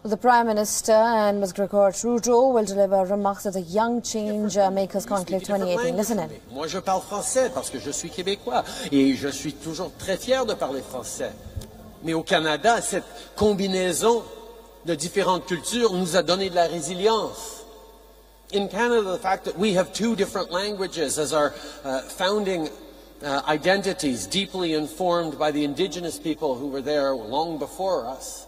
The Prime Minister and Ms. Trudeau will deliver remarks at the Young Change-makers Conclave 2018. Listen in. Moi, je parle français parce que je suis québécois et je suis toujours très fier de parler français. Mais au Canada, cette combinaison de différentes cultures nous a donné de la résilience. In Canada, the fact that we have two different languages as our founding identities, deeply informed by the Indigenous people who were there long before us,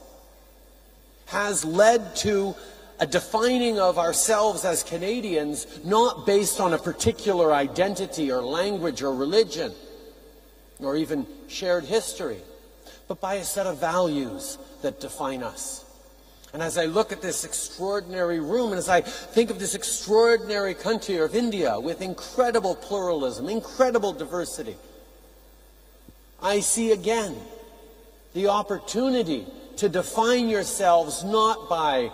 has led to a defining of ourselves as Canadians not based on a particular identity or language or religion or even shared history, but by a set of values that define us. And as I look at this extraordinary room, and as I think of this extraordinary country of India with incredible pluralism, incredible diversity, I see again the opportunity to define yourselves not by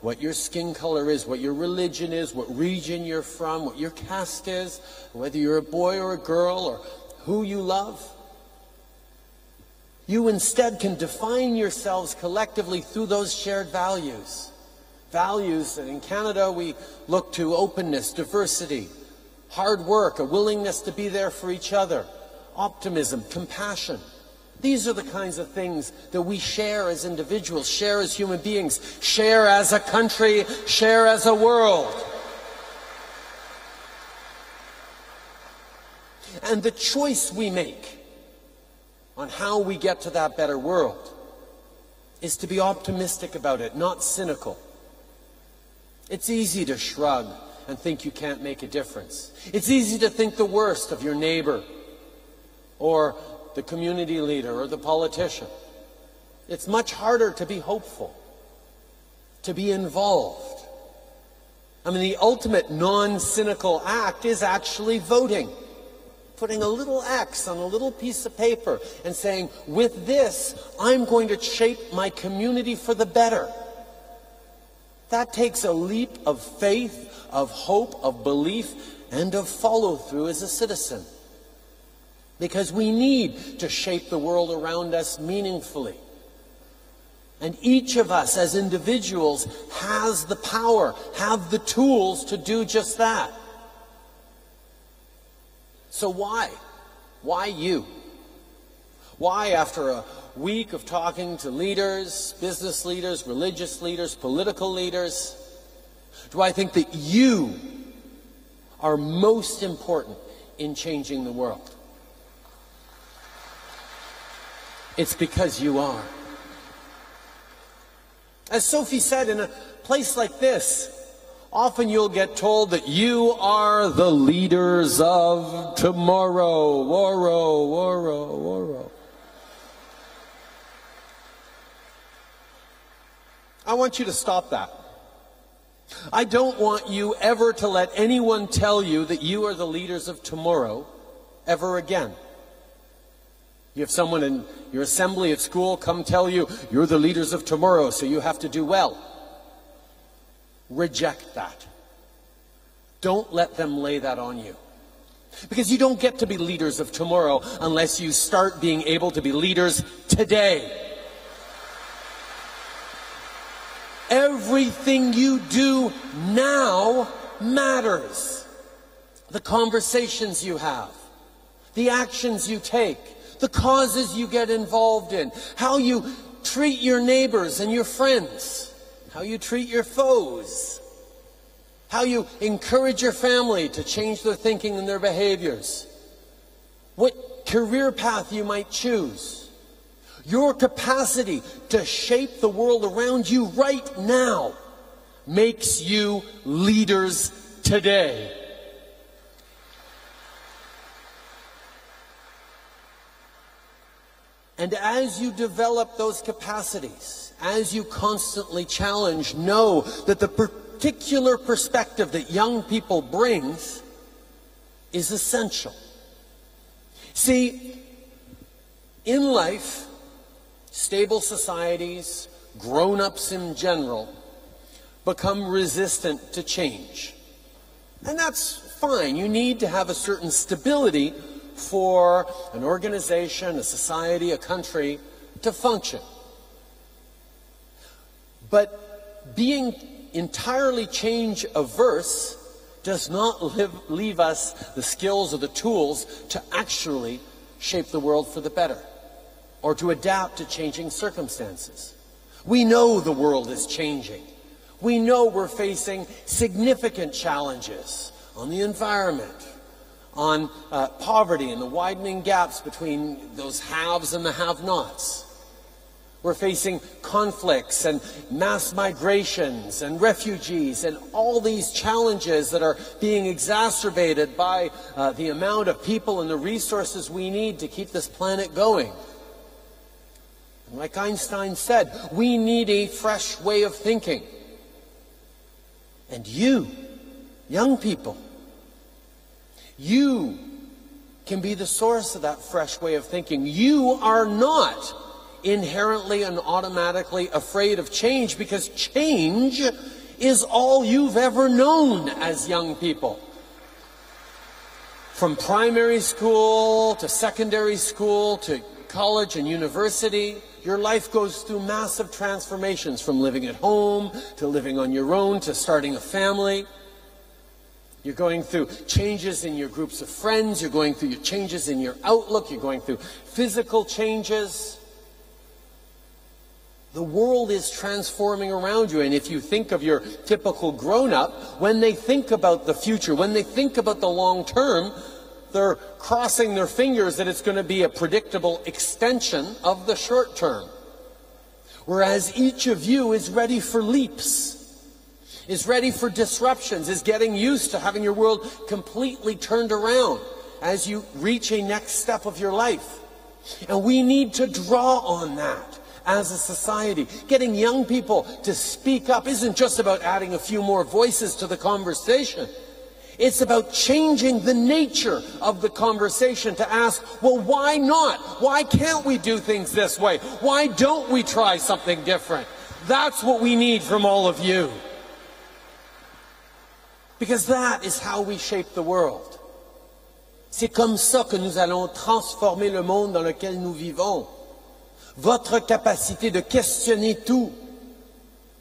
what your skin color is, what your religion is, what region you're from, what your caste is, whether you're a boy or a girl, or who you love. You instead can define yourselves collectively through those shared values. Values that in Canada we look to openness, diversity, hard work, a willingness to be there for each other, optimism, compassion. These are the kinds of things that we share as individuals, share as human beings, share as a country, share as a world. And the choice we make on how we get to that better world is to be optimistic about it, not cynical. It's easy to shrug and think you can't make a difference. It's easy to think the worst of your neighbor or the community leader or the politician. It's much harder to be hopeful, to be involved. I mean, the ultimate non-cynical act is actually voting. Putting a little X on a little piece of paper and saying, with this, I'm going to shape my community for the better. That takes a leap of faith, of hope, of belief, and of follow-through as a citizen. Because we need to shape the world around us meaningfully. And each of us as individuals has the power, have the tools to do just that. So why? Why you? Why, after a week of talking to leaders, business leaders, religious leaders, political leaders, do I think that you are most important in changing the world? It's because you are. As Sophie said, in a place like this, often you'll get told that you are the leaders of tomorrow. Woro. I want you to stop that. I don't want you ever to let anyone tell you that you are the leaders of tomorrow ever again. You have someone in your assembly at school come tell you, you're the leaders of tomorrow, so you have to do well. Reject that. Don't let them lay that on you. Because you don't get to be leaders of tomorrow unless you start being able to be leaders today. Everything you do now matters. The conversations you have, the actions you take, the causes you get involved in, how you treat your neighbors and your friends, how you treat your foes, how you encourage your family to change their thinking and their behaviors, what career path you might choose, your capacity to shape the world around you right now makes you leaders today. And as you develop those capacities, as you constantly challenge, know that the particular perspective that young people brings is essential. See, in life, stable societies, grown-ups in general, become resistant to change. And that's fine. You need to have a certain stability for an organization, a society, a country to function. But being entirely change averse does not leave us the skills or the tools to actually shape the world for the better or to adapt to changing circumstances. We know the world is changing. We know we're facing significant challenges on the environment, on poverty and the widening gaps between those haves and the have-nots. We're facing conflicts and mass migrations and refugees and all these challenges that are being exacerbated by the amount of people and the resources we need to keep this planet going. And like Einstein said, we need a fresh way of thinking. And you, young people, you can be the source of that fresh way of thinking. You are not inherently and automatically afraid of change, because change is all you've ever known as young people. From primary school to secondary school to college and university, your life goes through massive transformations, from living at home to living on your own to starting a family. You're going through changes in your groups of friends, you're going through changes in your outlook, you're going through physical changes. The world is transforming around you, and if you think of your typical grown-up, when they think about the future, when they think about the long term, they're crossing their fingers that it's going to be a predictable extension of the short term. Whereas each of you is ready for leaps, is ready for disruptions, is getting used to having your world completely turned around as you reach a next step of your life. And we need to draw on that as a society. Getting young people to speak up isn't just about adding a few more voices to the conversation. It's about changing the nature of the conversation to ask, well, why not? Why can't we do things this way? Why don't we try something different? That's what we need from all of you. Because that is how we shape the world. C'est comme ça que nous allons transformer le monde dans lequel nous vivons. Votre capacité de questionner tout,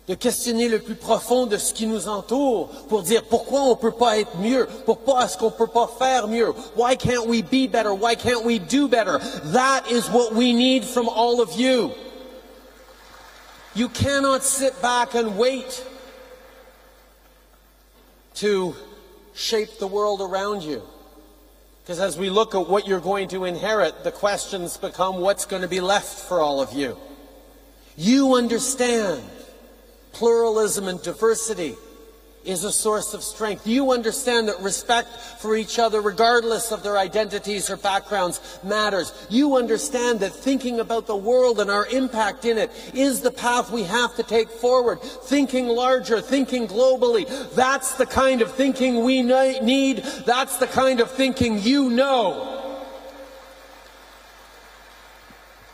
de questionner le plus profond de ce qui nous entoure pour dire pourquoi on ne peut pas être mieux, pourquoi est-ce qu'on ne peut pas faire mieux, why can't we be better, why can't we do better? That is what we need from all of you. You cannot sit back and wait to shape the world around you. Because as we look at what you're going to inherit, the questions become what's going to be left for all of you. You understand pluralism and diversity is a source of strength. You understand that respect for each other, regardless of their identities or backgrounds, matters. You understand that thinking about the world and our impact in it is the path we have to take forward. Thinking larger, thinking globally, that's the kind of thinking we need. That's the kind of thinking you know.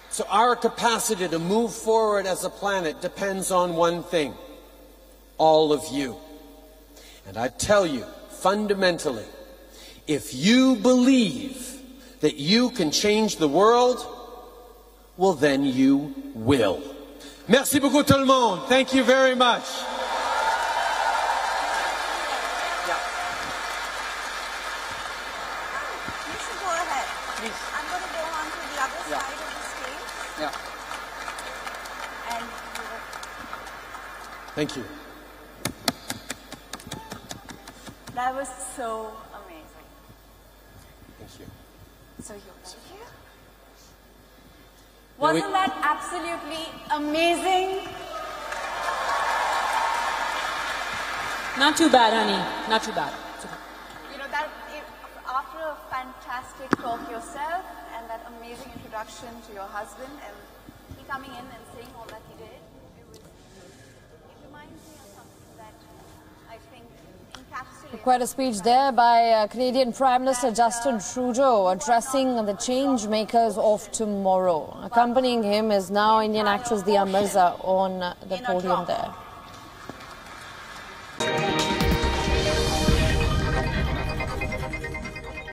So our capacity to move forward as a planet depends on one thing: all of you. And I tell you, fundamentally, if you believe that you can change the world, well, then you will. Merci beaucoup tout le monde. Thank you very much. You should go ahead. Please. I'm going to go on to the other side of the stage. And Thank you. that was so amazing. Thank you. So thank you. Wasn't that absolutely amazing? Not too bad, honey. Not too bad. You know, after a fantastic talk yourself and that amazing introduction to your husband and he coming in and saying all that he did, it reminds me of something that I think encapsulates... Quite a speech there by Canadian Prime Minister Justin Trudeau addressing the change makers of tomorrow. Accompanying him is now Indian actress Dia Mirza on the podium there.